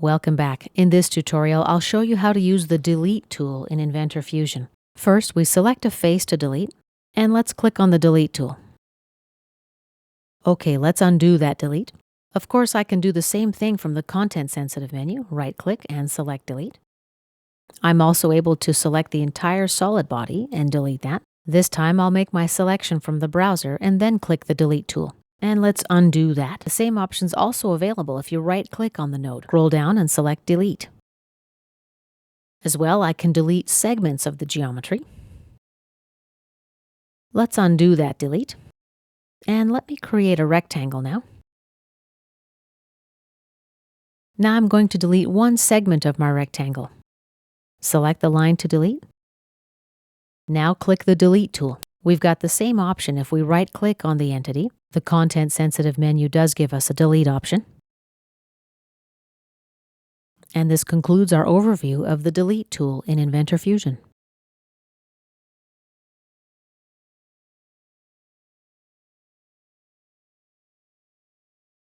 Welcome back. In this tutorial, I'll show you how to use the Delete tool in Inventor Fusion. First, we select a face to delete, and let's click on the Delete tool. Okay, let's undo that delete. Of course, I can do the same thing from the content-sensitive menu, right-click and select Delete. I'm also able to select the entire solid body and delete that. This time, I'll make my selection from the browser and then click the Delete tool. And let's undo that. The same option's also available if you right-click on the node. Scroll down and select Delete. As well, I can delete segments of the geometry. Let's undo that delete. And let me create a rectangle now. Now I'm going to delete one segment of my rectangle. Select the line to delete. Now click the Delete tool. We've got the same option if we right-click on the entity. The content-sensitive menu does give us a delete option. And this concludes our overview of the Delete tool in Inventor Fusion.